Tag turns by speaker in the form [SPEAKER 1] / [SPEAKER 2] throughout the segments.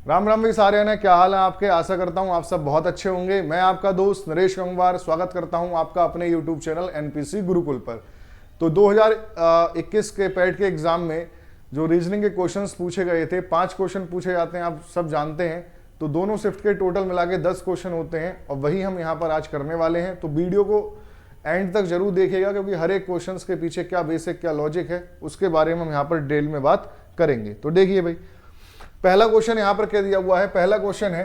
[SPEAKER 1] राम राम भी सारे ने, क्या हाल है आपके। आशा करता हूं आप सब बहुत अच्छे होंगे। मैं आपका दोस्त नरेश गंगवार स्वागत करता हूं आपका अपने YouTube चैनल एनपीसी गुरुकुल पर। तो 2021 के पैट के एग्जाम में जो रीजनिंग के क्वेश्चंस पूछे गए थे, 5 क्वेश्चन पूछे जाते हैं, आप सब जानते हैं। तो दोनों शिफ्ट के टोटल मिला के 10 क्वेश्चन होते हैं और वही हम यहाँ पर आज करने वाले हैं। तो वीडियो को एंड तक जरूर देखिएगा, क्योंकि हर एक क्वेश्चन के पीछे क्या बेसिक क्या लॉजिक है उसके बारे में हम यहाँ पर डिटेल में बात करेंगे। तो देखिए भाई, पहला क्वेश्चन यहां पर क्या दिया हुआ है। पहला क्वेश्चन है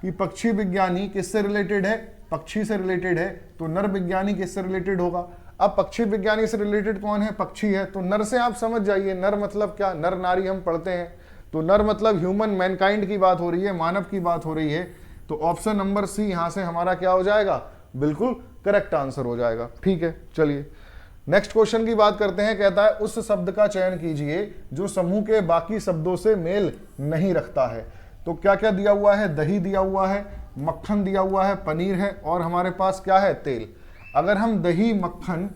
[SPEAKER 1] कि पक्षी विज्ञानी किससे रिलेटेड है। पक्षी से रिलेटेड है तो नर विज्ञानी किससे रिलेटेड होगा। अब पक्षी विज्ञानी से रिलेटेड कौन है, पक्षी है। तो नर से आप समझ जाइए, नर मतलब क्या, नर नारी हम पढ़ते हैं, तो नर मतलब ह्यूमन मैनकाइंड की बात हो रही है, मानव की बात हो रही है। तो ऑप्शन नंबर सी यहां से हमारा क्या हो जाएगा, बिल्कुल करेक्ट आंसर हो जाएगा। ठीक है, चलिए नेक्स्ट क्वेश्चन की बात करते हैं। कहता है उस शब्द का चयन कीजिए जो समूह के बाकी शब्दों से मेल नहीं रखता है। तो क्या क्या दिया हुआ है, दही दिया हुआ है, मक्खन दिया हुआ है, पनीर है और हमारे पास क्या है, तेल। अगर हम दही, मक्खन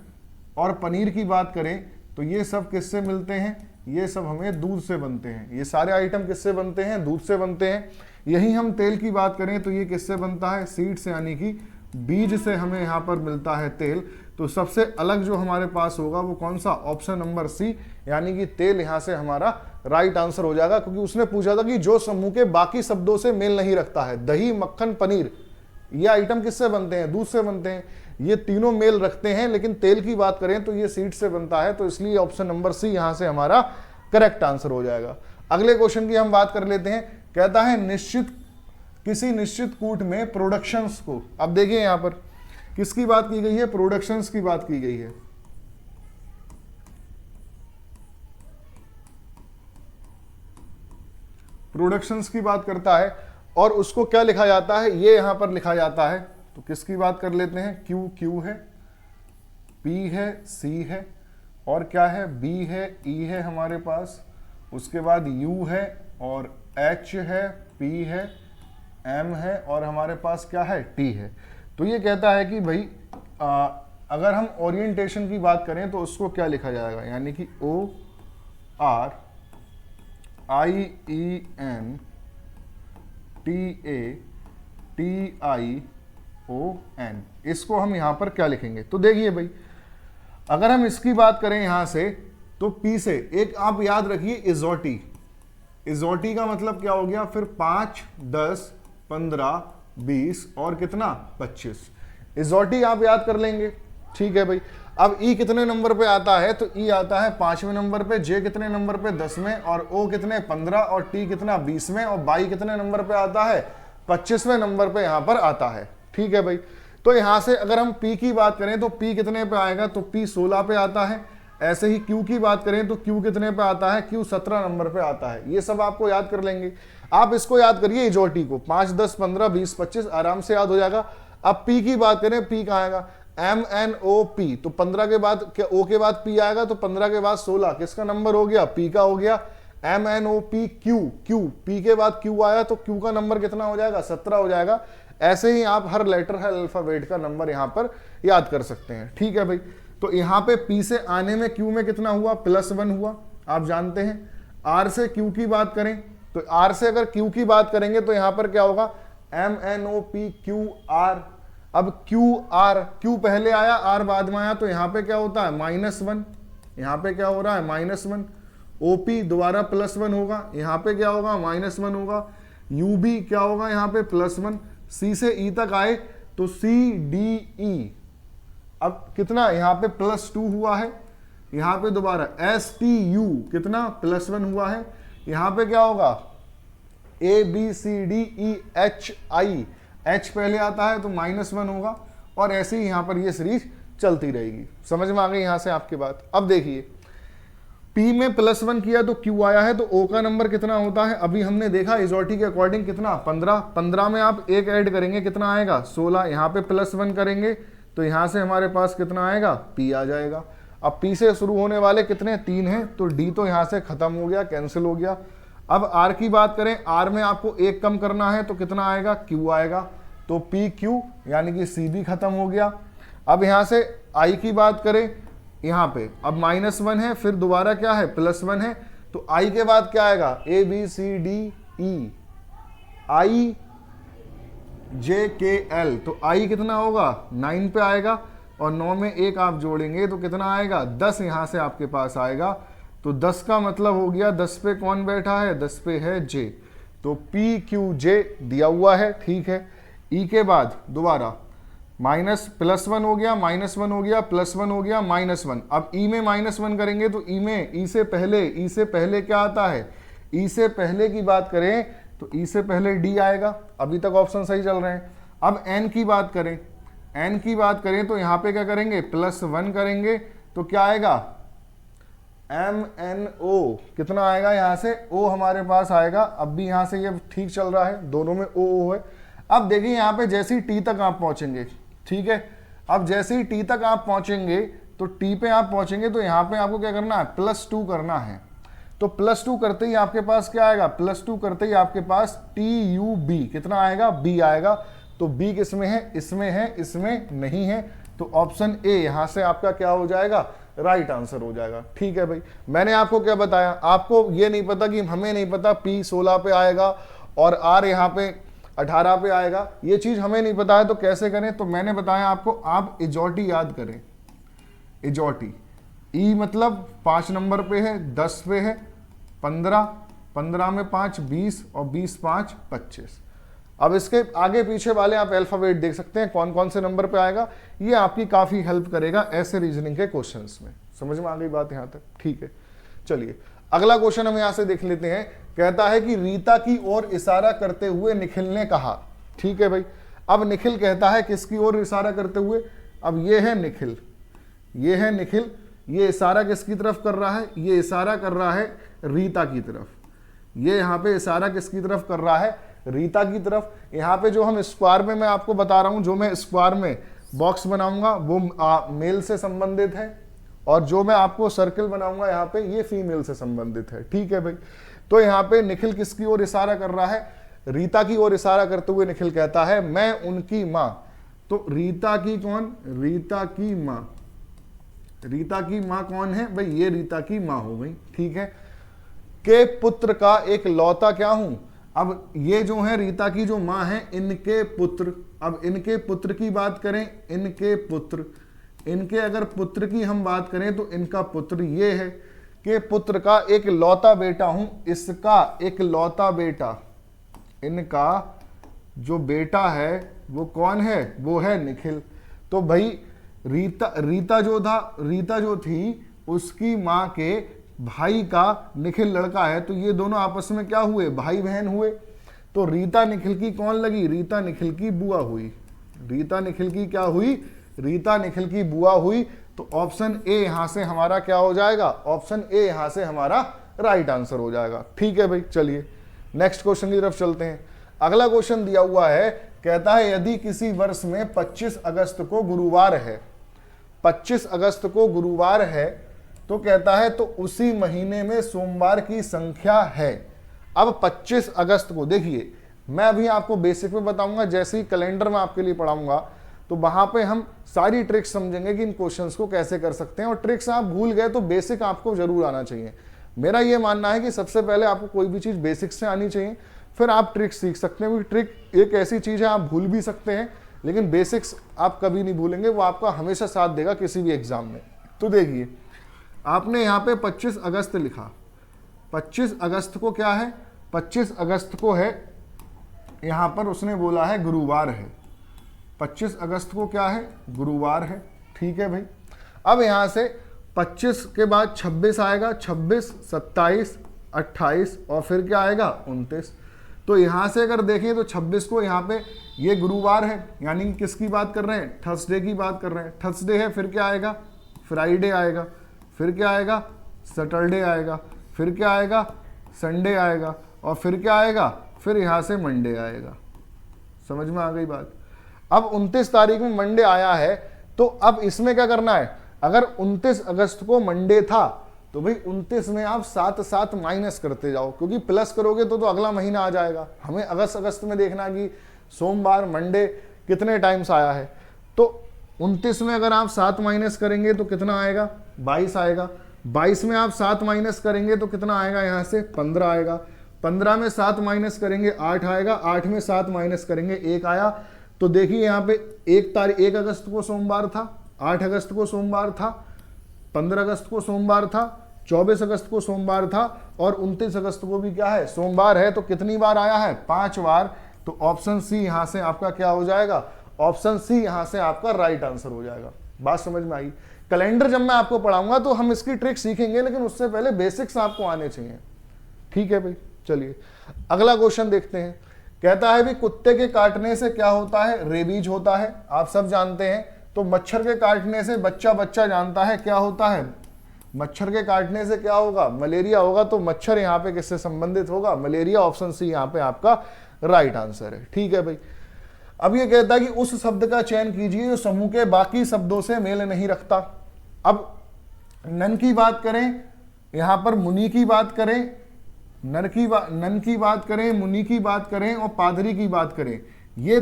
[SPEAKER 1] और पनीर की बात करें तो ये सब किससे मिलते हैं, ये सब हमें दूध से बनते हैं। ये सारे आइटम किससे बनते हैं, दूध से बनते हैं। यही हम तेल की बात करें तो ये किससे बनता है, सीड से, यानी कि बीज से हमें यहाँ पर मिलता है तेल। तो सबसे अलग जो हमारे पास होगा वो कौन सा, ऑप्शन नंबर सी, यानी कि तेल यहाँ से हमारा राइट आंसर हो जाएगा। क्योंकि उसने पूछा था कि जो समूह के बाकी शब्दों से मेल नहीं रखता है। दही, मक्खन, पनीर, ये आइटम किससे बनते हैं, दूध से बनते हैं। ये तीनों मेल रखते हैं, लेकिन तेल की बात करें तो ये सीड से बनता है। तो इसलिए ऑप्शन नंबर सी यहाँ से हमारा करेक्ट आंसर हो जाएगा। अगले क्वेश्चन की हम बात कर लेते हैं। कहता है किसी निश्चित कूट में प्रोडक्शंस को, अब देखिए यहां पर किसकी बात की गई है, प्रोडक्शंस की बात की गई है। प्रोडक्शंस की बात करता है और उसको क्या लिखा जाता है, ये यहां पर लिखा जाता है। तो किसकी बात कर लेते हैं, क्यू है, पी है, सी है और क्या है, बी है, ई है हमारे पास। उसके बाद यू है और एच है, पी है, एम है और हमारे पास क्या है, टी है। तो ये कहता है कि भाई अगर हम ओरिएंटेशन की बात करें तो उसको क्या लिखा जाएगा, यानी कि ORIENTATION, इसको हम यहां पर क्या लिखेंगे। तो देखिए भाई, अगर हम इसकी बात करें यहां से तो पी से एक आप याद रखिए, इजोटी। इजोटी का मतलब क्या हो गया, फिर 5, 10, 15, 20 और कितना, 25। इजोटी आप याद कर लेंगे। ठीक है भाई। अब ई कितने नंबर पे आता है, तो ई आता है 5वें नंबर पे, जे कितने नंबर पे, 10वें, और ओ कितने, 15, और टी कितना, 20वें, और बाई कितने नंबर पे आता है, 25वें नंबर पे यहां पर आता है। ठीक है भाई। तो यहां से अगर हम पी की बात करें तो पी कितने पे आएगा, तो पी 16 पे आता है। ऐसे ही क्यू की बात करें तो क्यू कितने पे आता है, क्यू 17 नंबर पे आता है। ये सब आपको याद कर लेंगे। आप इसको याद करिए, इजोटी को 5, 10, 15, 20, 25 आराम से याद हो जाएगा। अब पी की बात करें, पी कहाँ आएगा, MNOP, तो 15 के बाद क्या, ओ के बाद पी आएगा, तो 15 के बाद 16 किसका नंबर हो गया, पी का हो गया। MNOPQ, क्यू, पी के बाद क्यू आया तो क्यू का नंबर कितना हो जाएगा, 17 हो जाएगा। ऐसे ही आप हर लेटर, हर अल्फाबेट का नंबर यहां पर याद कर सकते हैं। ठीक है भाई। तो यहाँ पे पी से आने में क्यू में कितना हुआ, +1 हुआ, आप जानते हैं। आर से क्यू की बात करें तो आर से अगर क्यू की बात करेंगे तो यहां पर क्या होगा, MNOPQR। अब क्यू पहले आया, आर बाद में आया, तो यहां पे क्या होता है, -1। यहां पे क्या हो रहा है, -1। OP दोबारा +1 होगा, यहां पे क्या होगा, -1 होगा। UB क्या होगा, यहां पे +1। C से E तक आए तो CDE, अब कितना, यहां पे +2 हुआ है। यहां पे दोबारा STU कितना, +1 हुआ है। यहां पे क्या होगा, ABCDEHI, H पहले आता है तो -1 होगा। और ऐसे ही यहां पर ये सीरीज चलती रहेगी। समझ में आ गई यहां से आपकी बात। अब देखिए, P में +1 किया तो Q आया है, तो O का नंबर कितना होता है, अभी हमने देखा इजोटी के अकॉर्डिंग कितना, 15। 15 में आप एक ऐड करेंगे कितना आएगा, 16। यहाँ पे +1 करेंगे तो यहाँ से हमारे पास कितना आएगा, P आ जाएगा। अब P से शुरू होने वाले कितने, 3 हैं, तो D तो यहाँ से खत्म हो गया, कैंसिल हो गया। अब R की बात करें, R में आपको एक कम करना है तो कितना आएगा, Q आएगा, तो PQ, यानी कि C भी खत्म हो गया। अब यहाँ से I की बात करें, यहाँ पे अब -1 है, फिर दोबारा क्या है, +1 है, तो I के बाद क्या आएगा, ABCDE, आई जे के एल, तो आई कितना होगा 9 पे आएगा और 9 में 1 आप जोड़ेंगे तो कितना आएगा 10 यहां से आपके पास आएगा। तो 10 का मतलब हो गया 10 पे कौन बैठा है, 10 पे है जे, तो पी क्यू जे दिया हुआ है, ठीक है। ई के बाद दोबारा माइनस +1 हो गया, -1 हो गया, +1 हो गया, -1। अब ई में -1 करेंगे तो ई में ई से पहले क्या आता है, ई से पहले की बात करें तो ई से पहले डी आएगा। अभी तक ऑप्शन सही चल रहे हैं। अब एन की बात करें तो यहाँ पे क्या करेंगे, +1 करेंगे तो क्या आएगा MNO, कितना आएगा यहाँ से O हमारे पास आएगा। अब भी यहाँ से ये ठीक चल रहा है, दोनों में O है। अब देखिए यहाँ पे जैसे ही T तक आप पहुंचेंगे, ठीक है, अब जैसे ही T तक आप पहुंचेंगे तो T पे आप पहुंचेंगे तो यहाँ पे आपको क्या करना है, +2 करना है। तो +2 करते ही आपके पास क्या आएगा, +2 करते ही आपके पास TUB कितना आएगा, B आएगा। तो B किसमें है, इसमें नहीं है। तो ऑप्शन ए यहां से आपका क्या हो जाएगा, राइट आंसर हो जाएगा। ठीक है भाई, मैंने आपको क्या बताया, आपको ये नहीं पता कि हमें नहीं पता P 16 पे आएगा और R यहाँ पे 18 पे आएगा, ये चीज हमें नहीं पता है तो कैसे करें। तो मैंने बताया आपको, आप इजोटी याद करें, इजोटी ई मतलब 5 नंबर पे है, 10 पे है 15, 15 में 5 20 और 20 5 25। अब इसके आगे पीछे वाले आप अल्फाबेट देख सकते हैं कौन कौन से नंबर पे आएगा, ये आपकी काफी हेल्प करेगा ऐसे रीजनिंग के क्वेश्चंस में। समझ में आ गई बात यहां तक, ठीक है। चलिए अगला क्वेश्चन हम यहां से देख लेते हैं। कहता है कि रीता की ओर इशारा करते हुए निखिल ने कहा, ठीक है भाई। अब निखिल कहता है किसकी ओर इशारा करते हुए, अब ये है निखिल, ये है निखिल, ये इशारा किसकी तरफ कर रहा है, ये इशारा कर रहा है रीता की तरफ। ये यहाँ पे इशारा किसकी तरफ कर रहा है, रीता की तरफ। यहाँ पे जो हम स्क्वायर में मैं आपको बता रहा हूं, जो मैं स्क्वायर में बॉक्स बनाऊंगा वो मेल से संबंधित है और जो मैं आपको सर्कल बनाऊंगा यहाँ पे ये फीमेल से संबंधित है। ठीक है भाई, तो यहाँ पे निखिल किसकी ओर इशारा कर रहा है, रीता की ओर इशारा करते हुए निखिल कहता है मैं उनकी माँ। तो रीता की कौन, रीता की माँ, रीता की माँ कौन है भाई, ये रीता की माँ हो गई। ठीक है, के पुत्र का एक लौता क्या हूं। अब ये जो है रीता की जो माँ है, इनके पुत्र, अब इनके पुत्र की बात करें, इनके पुत्र, इनके अगर पुत्र की हम बात करें तो इनका पुत्र ये है कि पुत्र का एक लौता बेटा हूं, इसका एक लौता बेटा, इनका जो बेटा है वो कौन है, वो है निखिल। तो भाई रीता जो थी उसकी माँ के भाई का निखिल लड़का है, तो ये दोनों आपस में क्या हुए, भाई बहन हुए। तो रीता निखिल की कौन लगी, रीता निखिल की बुआ हुई, रीता निखिल की क्या हुई, रीता निखिल की बुआ हुई। तो ऑप्शन ए यहां से हमारा क्या हो जाएगा, ऑप्शन ए यहां से हमारा राइट आंसर हो जाएगा। ठीक है भाई, चलिए नेक्स्ट क्वेश्चन की तरफ चलते हैं। अगला क्वेश्चन दिया हुआ है, कहता है यदि किसी वर्ष में 25 अगस्त को गुरुवार है, 25 अगस्त को गुरुवार है, तो कहता है तो उसी महीने में सोमवार की संख्या है। अब 25 अगस्त को देखिए, मैं अभी आपको बेसिक में बताऊंगा, जैसे ही कैलेंडर में आपके लिए पढ़ाऊंगा तो वहां पे हम सारी ट्रिक्स समझेंगे कि इन क्वेश्चंस को कैसे कर सकते हैं। और ट्रिक्स आप भूल गए तो बेसिक आपको जरूर आना चाहिए। मेरा ये मानना है कि सबसे पहले आपको कोई भी चीज बेसिक से आनी चाहिए, फिर आप ट्रिक्स सीख सकते हैं। क्योंकि ट्रिक एक ऐसी चीज है आप भूल भी सकते हैं, लेकिन बेसिक्स आप कभी नहीं भूलेंगे, वो आपका हमेशा साथ देगा किसी भी एग्जाम में। तो देखिए आपने यहाँ पे 25 अगस्त लिखा, 25 अगस्त को क्या है, 25 अगस्त को है, यहाँ पर उसने बोला है गुरुवार है, 25 अगस्त को क्या है, गुरुवार है। ठीक है भाई, अब यहाँ से 25 के बाद 26 आएगा, 26 27 28 और फिर क्या आएगा 29। तो यहाँ से अगर देखें तो 26 को यहाँ पे ये गुरुवार है, यानी किसकी बात कर रहे हैं, थर्सडे की बात कर रहे हैं। थर्सडे है, फिर क्या आएगा, फ्राइडे आएगा, फिर क्या आएगा, सैटरडे आएगा, फिर क्या आएगा, संडे आएगा, और फिर क्या आएगा, फिर यहाँ से मंडे आएगा। समझ में आ गई बात। अब 29 तारीख में मंडे आया है, तो अब इसमें क्या करना है, अगर 29 अगस्त को मंडे था तो भाई 29 में आप 7 माइनस करते जाओ, क्योंकि प्लस करोगे तो अगला महीना आ जाएगा। हमें अगस्त में देखना कि सोमवार मंडे कितने टाइम्स आया है। तो 29 में अगर आप 7 माइनस करेंगे तो कितना आएगा, 22 आएगा। 22 में आप 7 माइनस करेंगे तो कितना आएगा, यहाँ से 15 आएगा। 15 में 7 माइनस करेंगे 8 आएगा, 8 में 7 माइनस करेंगे 1 आया। तो देखिए यहाँ पे 1 अगस्त को सोमवार था, 8 अगस्त को सोमवार था, 15 अगस्त को सोमवार था, 24 अगस्त को सोमवार था और 29 अगस्त को भी क्या है, सोमवार है। तो कितनी बार आया है, 5 बार। तो ऑप्शन सी यहां से आपका क्या हो जाएगा, ऑप्शन सी यहां से आपका राइट आंसर हो जाएगा। बात समझ में आई। कैलेंडर जब मैं आपको पढ़ाऊंगा तो हम इसकी ट्रिक सीखेंगे, लेकिन उससे पहले बेसिक्स आपको आने चाहिए। ठीक है भाई, चलिए अगला क्वेश्चन देखते हैं। कहता है भी कुत्ते के काटने से क्या होता है, रेबीज होता है, आप सब जानते हैं। तो मच्छर के काटने से बच्चा जानता है क्या होता है, मच्छर के काटने से क्या होगा, मलेरिया होगा। तो मच्छर यहाँ पे किससे संबंधित होगा, मलेरिया। ऑप्शन सी यहाँ पे आपका राइट आंसर है। ठीक है भाई। अब ये कहता है कि उस शब्द का चयन कीजिए जो समूह के बाकी शब्दों से मेल नहीं रखता। अब नन की बात करें, यहां पर मुनि की बात करें, नन की बात करें, मुनि की बात करें और पादरी की बात करें, ये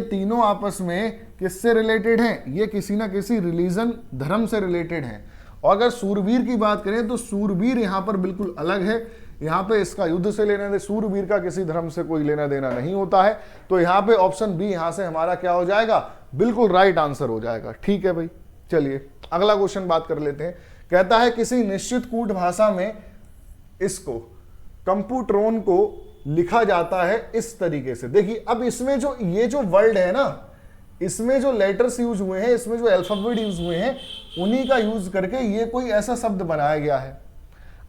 [SPEAKER 1] तीनों आपस में किससे रिलेटेड हैं, ये किसी ना किसी रिलीजन, धर्म से रिलेटेड हैं। और अगर सूरवीर की बात करें तो सूरवीर यहां पर बिल्कुल अलग है, यहां पे इसका युद्ध से लेना दे, सूरवीर का किसी धर्म से कोई लेना देना नहीं होता है। तो यहां पे ऑप्शन बी यहां से हमारा क्या हो जाएगा, बिल्कुल राइट आंसर हो जाएगा। ठीक है भाई, चलिए अगला क्वेश्चन बात कर लेते हैं। कहता है किसी निश्चित कूट भाषा में इसको कंप्यूटरोन को लिखा जाता है इस तरीके से। देखिए अब इसमें जो ये जो वर्ड है ना, इसमें जो लेटर्स यूज हुए हैं, इसमें जो अल्फाबेट यूज हुए हैं, उन्हीं का यूज करके ये कोई ऐसा शब्द बनाया गया है।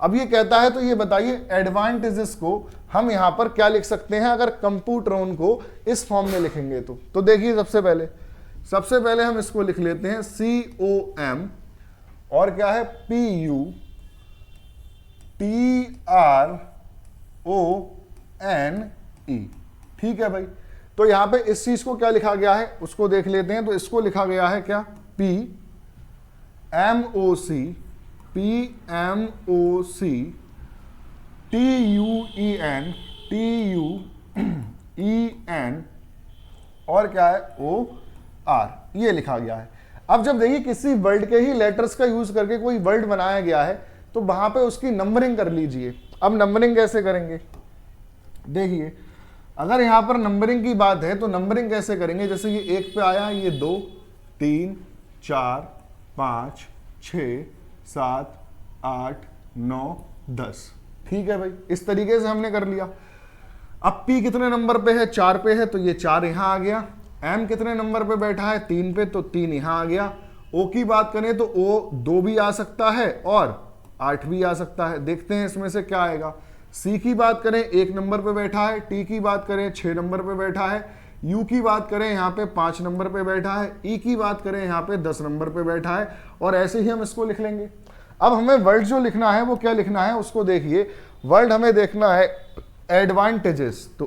[SPEAKER 1] अब ये कहता है तो ये बताइए एडवांटेजेस को हम यहां पर क्या लिख सकते हैं अगर कंप्यूटरोन को इस फॉर्म में लिखेंगे तो देखिए सबसे पहले हम इसको लिख लेते हैं COM और क्या है PUTRONE। ठीक है भाई। तो यहां पे इस चीज को क्या लिखा गया है उसको देख लेते हैं। तो इसको लिखा गया है क्या, PMOC TUEN और क्या है OR, ये लिखा गया है। अब जब देखिए किसी वर्ड के ही लेटर्स का यूज करके कोई वर्ड बनाया गया है तो वहां पे उसकी नंबरिंग कर लीजिए। अब नंबरिंग कैसे करेंगे, देखिए अगर यहां पर नंबरिंग की बात है तो नंबरिंग कैसे करेंगे, जैसे ये 1 पे आया, ये 2 3 4 5 6 7 8 9 10। ठीक है भाई, इस तरीके से हमने कर लिया। अब P कितने नंबर पे है, 4 पे है, तो ये 4 यहां आ गया। M कितने नंबर पे बैठा है, 3 पे, तो 3 यहां आ गया। O की बात करें तो O 2 भी आ सकता है और 8 भी आ सकता है। देखते हैं इसमें से क्या आएगा। C की बात करें 1 नंबर पे बैठा है, T की बात करें 6 नंबर पे बैठा है, U की बात करें यहाँ पे 5 नंबर पे बैठा है, E की बात करें यहाँ पे 10 नंबर पे बैठा है। और ऐसे ही हम इसको लिख लेंगे। अब हमें वर्ड जो लिखना है वो क्या लिखना है उसको देखिए। वर्ड हमें देखना है एडवांटेजेस, तो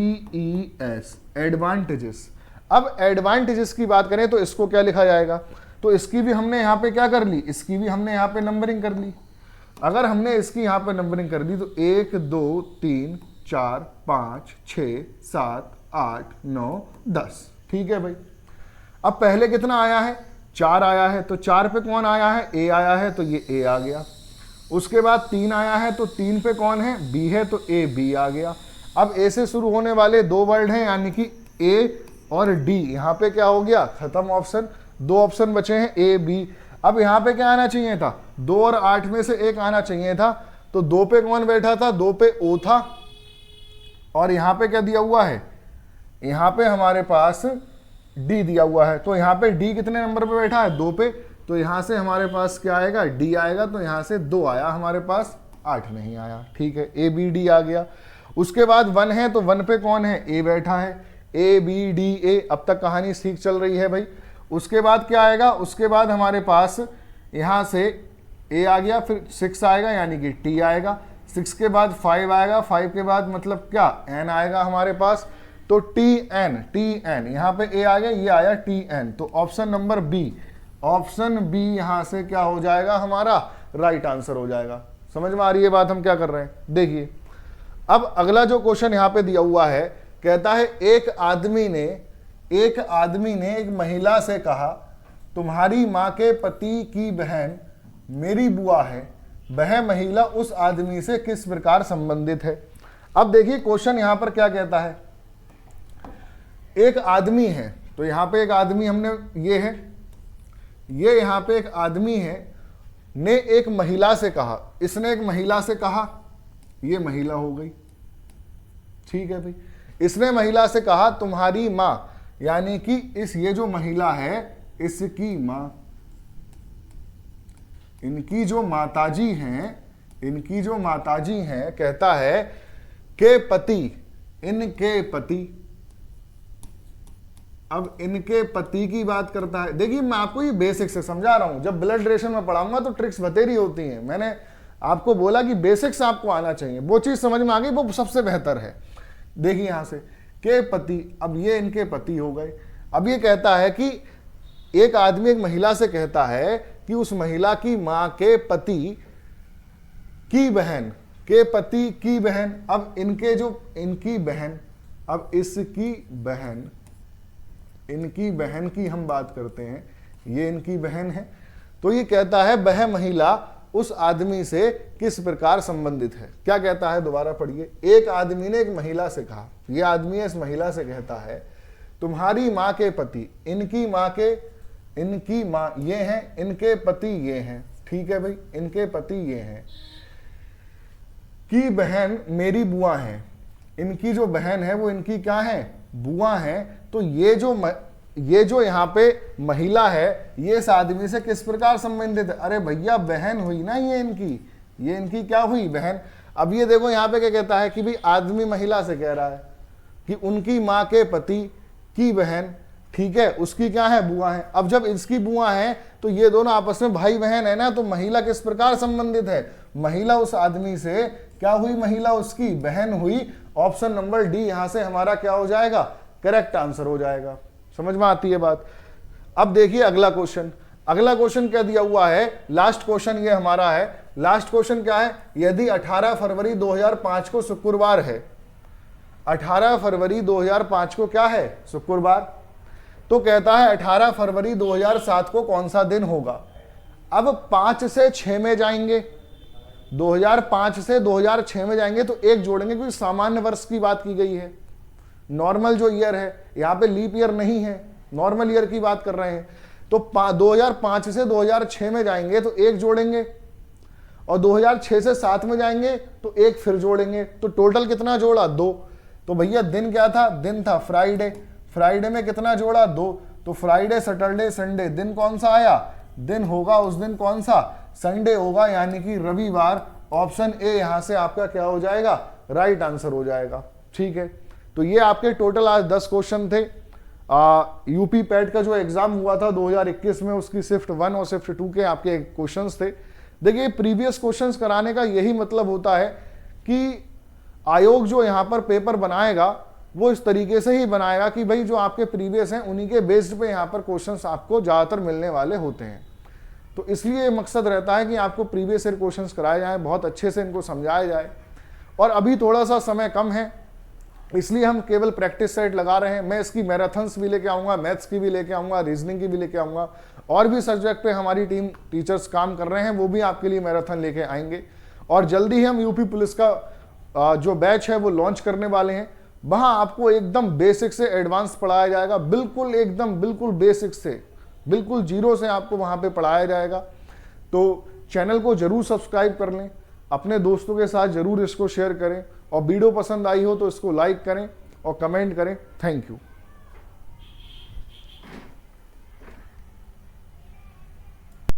[SPEAKER 1] ADVANTAGES, एडवांटेजेस। अब एडवांटेजेस की बात करें तो इसको क्या लिखा जाएगा, तो इसकी भी हमने यहाँ पे क्या कर ली, इसकी भी हमने यहाँ पे नंबरिंग कर ली। अगर हमने इसकी यहाँ पे नंबरिंग कर दी तो 1 2 3 4 5 6 7 8 9 10। ठीक है भाई। अब पहले कितना आया है, 4 आया है, तो 4 पे कौन आया है, A आया है, तो ये A आ गया। उसके बाद 3 आया है, तो 3 पे कौन है, B है, तो A B आ गया। अब A से शुरू होने वाले 2 वर्ड हैं, यानी कि A और D। यहाँ पे क्या हो गया, खत्म ऑप्शन। 2 ऑप्शन बचे हैं A B। अब यहाँ पे क्या आना चाहिए था, 2 और 8 में से 1 आना चाहिए था। तो 2 पे कौन बैठा था, 2 पे O था। और यहाँ पे क्या दिया हुआ है, यहाँ पे हमारे पास D दिया हुआ है। तो यहाँ पे D कितने नंबर पे बैठा है, 2 पे, तो यहाँ से हमारे पास क्या आएगा, D आएगा। तो यहाँ से 2 आया हमारे पास, 8 नहीं आया। ठीक है, A B D आ गया। उसके बाद 1 है, तो 1 पे कौन है, A बैठा है, A B D A। अब तक कहानी ठीक चल रही है भाई। उसके बाद क्या आएगा, उसके बाद हमारे पास यहाँ से A आ गया, फिर 6 आएगा यानी कि T आएगा। 6 के बाद 5 आएगा, 5 के बाद मतलब क्या, N आएगा हमारे पास। तो TN यहाँ पे A आ गया, ये आया TN। तो option number B, option B यहां से क्या हो जाएगा, हमारा राइट आंसर हो जाएगा। समझ में आ रही है बात, हम क्या कर रहे हैं। देखिए अब अगला जो क्वेश्चन यहां पे दिया हुआ है, कहता है एक आदमी ने एक महिला से कहा तुम्हारी माँ के पति की बहन मेरी बुआ है, वह महिला उस आदमी से किस प्रकार संबंधित है। अब देखिए क्वेश्चन यहां पर क्या कहता है, एक आदमी है, तो यहां पे एक आदमी हमने ये है, ये यहां पे एक आदमी है ने एक महिला से कहा, इसने एक महिला से कहा, ये महिला हो गई, ठीक है भाई। इसने महिला से कहा तुम्हारी मां, यानी कि ये जो महिला है इसकी मां, इनकी जो माताजी हैं, कहता है के पति, इनके पति। अब इनके पति की बात करता है। देखिए मैं आपको ये बेसिक से समझा रहा हूं, जब ब्लड रिलेशन में पढ़ाऊंगा तो ट्रिक्स बतेरी होती हैं। मैंने आपको बोला कि बेसिक्स आपको आना चाहिए, वो चीज समझ में आ गई, वो सबसे बेहतर है। देखिए यहां से के पति, अब ये इनके पति हो गए। अब ये कहता है कि एक आदमी एक महिला से कहता है कि उस महिला की मां के पति की बहन, के पति की बहन, अब इनके जो इनकी बहन, अब इसकी बहन, इनकी बहन की हम बात करते हैं, ये इनकी बहन है। तो ये कहता है वह महिला उस आदमी से किस प्रकार संबंधित है। क्या कहता है, दोबारा पढ़िए। एक आदमी ने एक महिला से कहा, ये आदमी इस महिला से कहता है तुम्हारी माँ के पति, इनकी माँ ये हैं, इनके पति ये हैं, ठीक है भाई, इनके पति ये हैं, की बहन मेरी बुआ है। इनकी जो बहन है वो इनकी क्या है, बुआ है। तो ये जो यहाँ पे महिला है ये इस आदमी से किस प्रकार संबंधित है। अरे भैया बहन हुई ना ये इनकी क्या हुई, बहन। अब ये देखो यहाँ पे क्या कहता है कि भाई आदमी महिला से कह रहा है कि उनकी माँ के पति की बहन, ठीक है, उसकी क्या है, बुआ है। अब जब इसकी बुआ है तो ये दोनों आपस में भाई बहन है ना, तो महिला किस प्रकार संबंधित है, महिला उस आदमी से क्या हुई, महिला उसकी बहन हुई। ऑप्शन नंबर डी यहां से हमारा क्या हो जाएगा, करेक्ट आंसर हो जाएगा। समझ में आती है बात। अब देखिए अगला क्वेश्चन क्या दिया हुआ है, लास्ट क्वेश्चन ये हमारा है। लास्ट क्वेश्चन क्या है, यदि 18 फरवरी 2005 को शुक्रवार है, 18 फरवरी 2005 को क्या है, शुक्रवार, तो कहता है 18 फरवरी 2007 को कौन सा दिन होगा। अब 5 से 6 में जाएंगे, 2005 से 2006 में जाएंगे तो एक जोड़ेंगे, क्योंकि सामान्य वर्ष की बात की गई है, नॉर्मल जो ईयर है, यहाँ पे लीप ईयर नहीं है, नॉर्मल ईयर की बात कर रहे हैं। तो 2005 से 2006 में जाएंगे तो एक जोड़ेंगे, और 2006 से 7 में जाएंगे तो एक फिर जोड़ेंगे, तो टोटल कितना जोड़ा, 2। तो भैया दिन क्या था, दिन था फ्राइडे, फ्राइडे में कितना जोड़ा, 2। तो फ्राइडे सैटरडे संडे, दिन कौन सा आया, दिन होगा उस दिन कौन सा, संडे होगा, यानी कि रविवार। ऑप्शन ए यहां से आपका क्या हो जाएगा, राइट आंसर हो जाएगा। ठीक है, तो ये आपके टोटल आज 10 क्वेश्चन थे। यूपी पैट का जो एग्जाम हुआ था 2021 में, उसकी शिफ्ट 1 और शिफ्ट 2 के आपके क्वेश्चंस थे। देखिए प्रीवियस क्वेश्चंस कराने का यही मतलब होता है कि आयोग जो यहाँ पर पेपर बनाएगा वो इस तरीके से ही बनाएगा कि भाई जो आपके प्रीवियस हैं उन्हीं के बेस्ड पे यहाँ पर क्वेश्चंस आपको ज़्यादातर मिलने वाले होते हैं। तो इसलिए मकसद रहता है कि आपको प्रीवियस ईयर क्वेश्चंस कराए जाएं, बहुत अच्छे से इनको समझाया जाए। और अभी थोड़ा सा समय कम है, इसलिए हम केवल प्रैक्टिस सेट लगा रहे हैं। मैं इसकी मैराथन्स भी लेके आऊँगा, मैथ्स की भी लेके आऊँगा, रीजनिंग की भी लेके आऊँगा, और भी सब्जेक्ट पे हमारी टीम टीचर्स काम कर रहे हैं, वो भी आपके लिए मैराथन लेके आएंगे। और जल्दी ही हम यूपी पुलिस का जो बैच है वो लॉन्च करने वाले हैं। वहाँ आपको एकदम बेसिक से एडवांस पढ़ाया जाएगा, बिल्कुल बेसिक से, बिल्कुल जीरो से आपको वहाँ पे पढ़ाया जाएगा। तो चैनल को जरूर सब्सक्राइब कर लें, अपने दोस्तों के साथ जरूर इसको शेयर करें, और वीडियो पसंद आई हो तो इसको लाइक करें और कमेंट करें। Thank you.